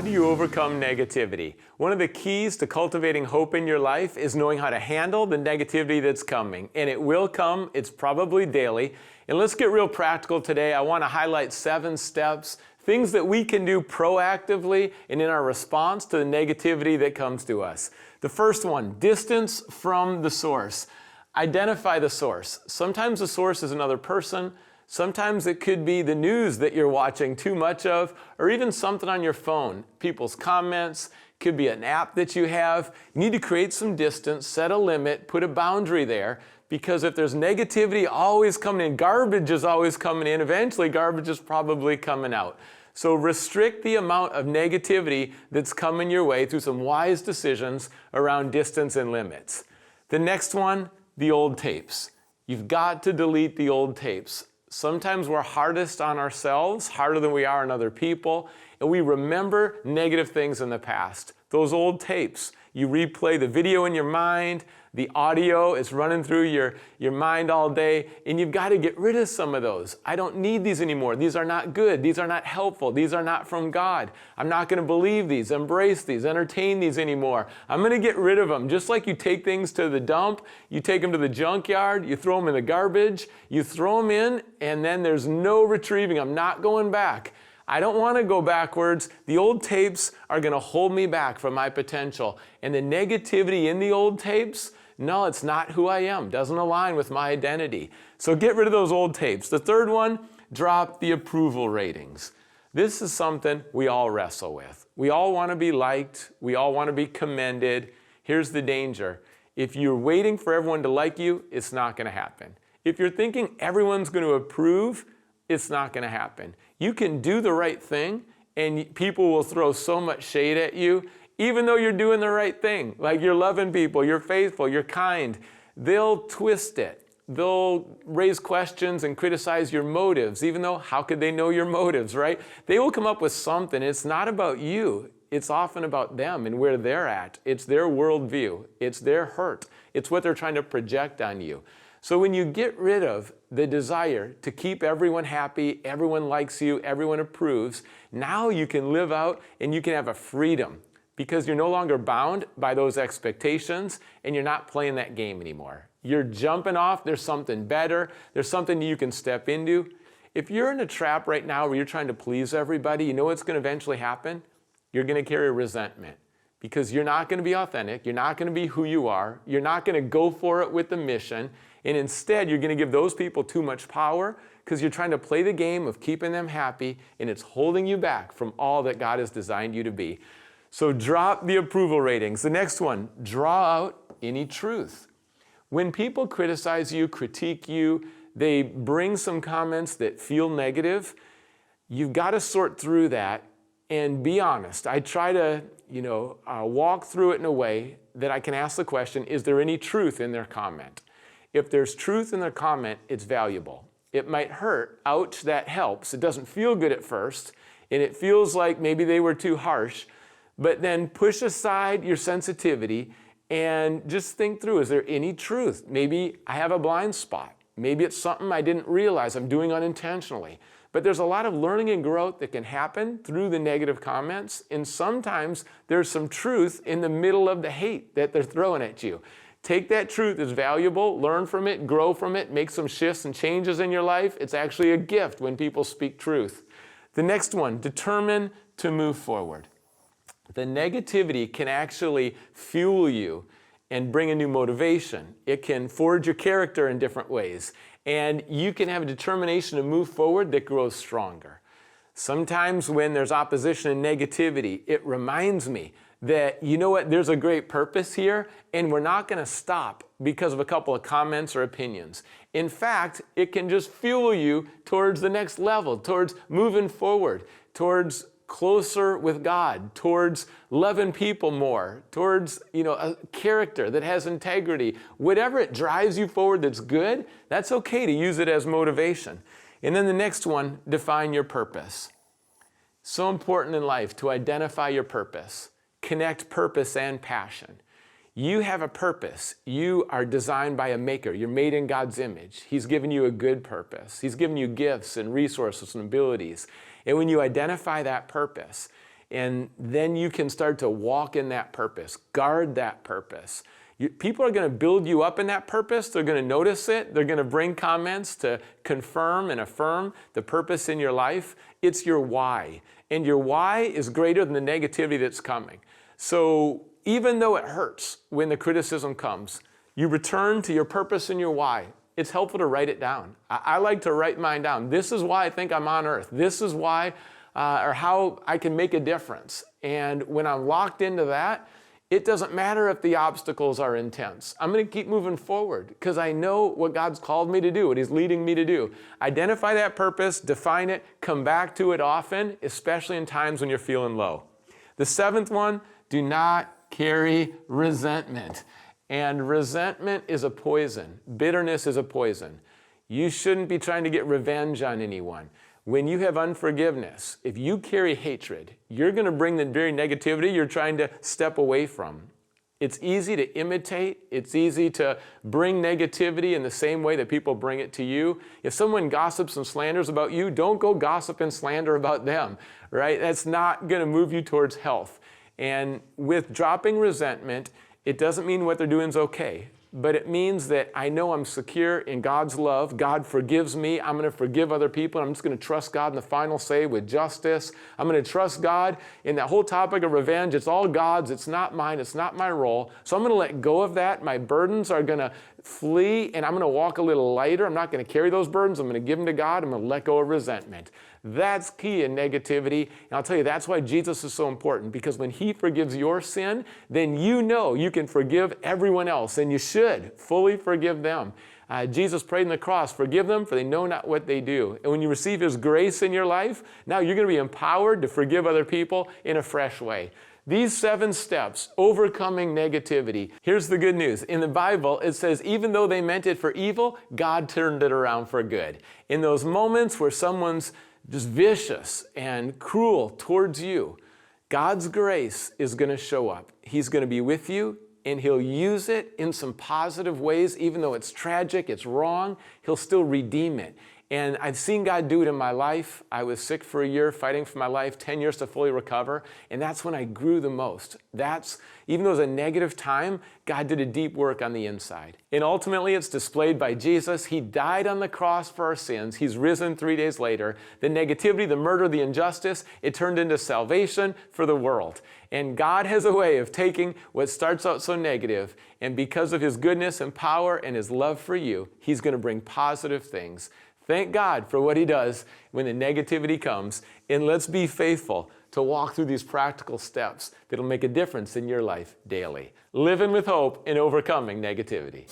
do you overcome negativity? One of the keys to cultivating hope in your life is knowing how to handle the negativity that's coming. And it will come, it's probably daily. And let's get real practical today. I want to highlight 7 steps, things that we can do proactively and in our response to the negativity that comes to us. The first one, distance from the source. Identify the source. Sometimes the source is another person. Sometimes it could be the news that you're watching too much of, or even something on your phone. People's comments, could be an app that you have. You need to create some distance, set a limit, put a boundary there, because if there's negativity always coming in, garbage is always coming in, eventually garbage is probably coming out. So restrict the amount of negativity that's coming your way through some wise decisions around distance and limits. The next one, the old tapes. You've got to delete the old tapes. Sometimes we're hardest on ourselves, harder than we are on other people, and we remember negative things in the past. Those old tapes, you replay the video in your mind, the audio is running through your mind all day, and you've got to get rid of some of those. I don't need these anymore. These are not good. These are not helpful. These are not from God. I'm not going to believe these, embrace these, entertain these anymore. I'm going to get rid of them. Just like you take things to the dump, you take them to the junkyard, you throw them in the garbage, you throw them in, and then there's no retrieving. I'm not going back. I don't want to go backwards. The old tapes are going to hold me back from my potential. And the negativity in the old tapes, no, it's not who I am. Doesn't align with my identity. So get rid of those old tapes. The third one, drop the approval ratings. This is something we all wrestle with. We all want to be liked. We all want to be commended. Here's the danger. If you're waiting for everyone to like you, it's not going to happen. If you're thinking everyone's going to approve, it's not going to happen. You can do the right thing and people will throw so much shade at you, even though you're doing the right thing. Like you're loving people, you're faithful, you're kind. They'll twist it. They'll raise questions and criticize your motives, even though how could they know your motives, right? They will come up with something. It's not about you. It's often about them and where they're at. It's their worldview. It's their hurt. It's what they're trying to project on you. So when you get rid of the desire to keep everyone happy, everyone likes you, everyone approves, now you can live out and you can have a freedom because you're no longer bound by those expectations and you're not playing that game anymore. You're jumping off, there's something better, there's something you can step into. If you're in a trap right now where you're trying to please everybody, you know what's going to eventually happen? You're going to carry resentment. Because you're not going to be authentic, you're not going to be who you are, you're not going to go for it with the mission, and instead you're going to give those people too much power because you're trying to play the game of keeping them happy and it's holding you back from all that God has designed you to be. So drop the approval ratings. The next one, draw out any truth. When people criticize you, critique you, they bring some comments that feel negative, you've got to sort through that and be honest. I try to walk through it in a way that I can ask the question, is there any truth in their comment? If there's truth in their comment, it's valuable. It might hurt. Ouch, that helps. It doesn't feel good at first, and it feels like maybe they were too harsh, but then push aside your sensitivity and just think through, is there any truth? Maybe I have a blind spot. Maybe it's something I didn't realize I'm doing unintentionally. But there's a lot of learning and growth that can happen through the negative comments, and sometimes there's some truth in the middle of the hate that they're throwing at you. Take that truth as valuable, learn from it, grow from it, make some shifts and changes in your life. It's actually a gift when people speak truth. The next one, determine to move forward. The negativity can actually fuel you and bring a new motivation. It can forge your character in different ways. And you can have a determination to move forward that grows stronger. Sometimes when there's opposition and negativity, it reminds me that, you know what, there's a great purpose here, and we're not going to stop because of a couple of comments or opinions. In fact, it can just fuel you towards the next level, towards moving forward, towards closer with God, towards loving people more, towards a character that has integrity. Whatever it drives you forward that's good, that's okay to use it as motivation. And then the next one, define your purpose. So important in life to identify your purpose, connect purpose and passion. You have a purpose. You are designed by a maker. You're made in God's image. He's given you a good purpose. He's given you gifts and resources and abilities. And when you identify that purpose, And then you can start to walk in that purpose, guard that purpose. People are going to build you up in that purpose. They're going to notice it. They're going to bring comments to confirm and affirm the purpose in your life. It's your why. And your why is greater than the negativity that's coming. So even though it hurts when the criticism comes, you return to your purpose and your why. It's helpful to write it down. I like to write mine down. This is why I think I'm on earth. This is why, or how I can make a difference. And when I'm locked into that, it doesn't matter if the obstacles are intense. I'm going to keep moving forward because I know what God's called me to do, what He's leading me to do. Identify that purpose, define it, come back to it often, especially in times when you're feeling low. The seventh one, do not carry resentment. And resentment is a poison. Bitterness is a poison. You shouldn't be trying to get revenge on anyone. When you have unforgiveness, if you carry hatred, you're going to bring the very negativity you're trying to step away from. It's easy to imitate. It's easy to bring negativity in the same way that people bring it to you. If someone gossips and slanders about you, don't go gossip and slander about them, right? That's not going to move you towards health. And with dropping resentment, it doesn't mean what they're doing is okay. But it means that I know I'm secure in God's love. God forgives me. I'm going to forgive other people. I'm just going to trust God in the final say with justice. I'm going to trust God in that whole topic of revenge. It's all God's. It's not mine. It's not my role. So I'm going to let go of that. My burdens are going to flee, and I'm going to walk a little lighter. I'm not going to carry those burdens. I'm going to give them to God. I'm going to let go of resentment. That's key in negativity. And I'll tell you, that's why Jesus is so important, because when He forgives your sin, then you know you can forgive everyone else, and you should fully forgive them. Jesus prayed on the cross, forgive them, for they know not what they do. And when you receive His grace in your life, now you're going to be empowered to forgive other people in a fresh way. These 7 steps, overcoming negativity. Here's the good news. In the Bible, it says, even though they meant it for evil, God turned it around for good. In those moments where someone's just vicious and cruel towards you, God's grace is going to show up. He's going to be with you, and He'll use it in some positive ways. Even though it's tragic, it's wrong, He'll still redeem it. And I've seen God do it in my life. I was sick for a year, fighting for my life, 10 years to fully recover. And that's when I grew the most. Even though it was a negative time, God did a deep work on the inside. And ultimately, it's displayed by Jesus. He died on the cross for our sins. He's risen 3 days later. The negativity, the murder, the injustice, it turned into salvation for the world. And God has a way of taking what starts out so negative, and because of His goodness and power and His love for you, He's going to bring positive things. Thank God for what He does when the negativity comes, and let's be faithful to walk through these practical steps that'll make a difference in your life daily. Living with hope and overcoming negativity.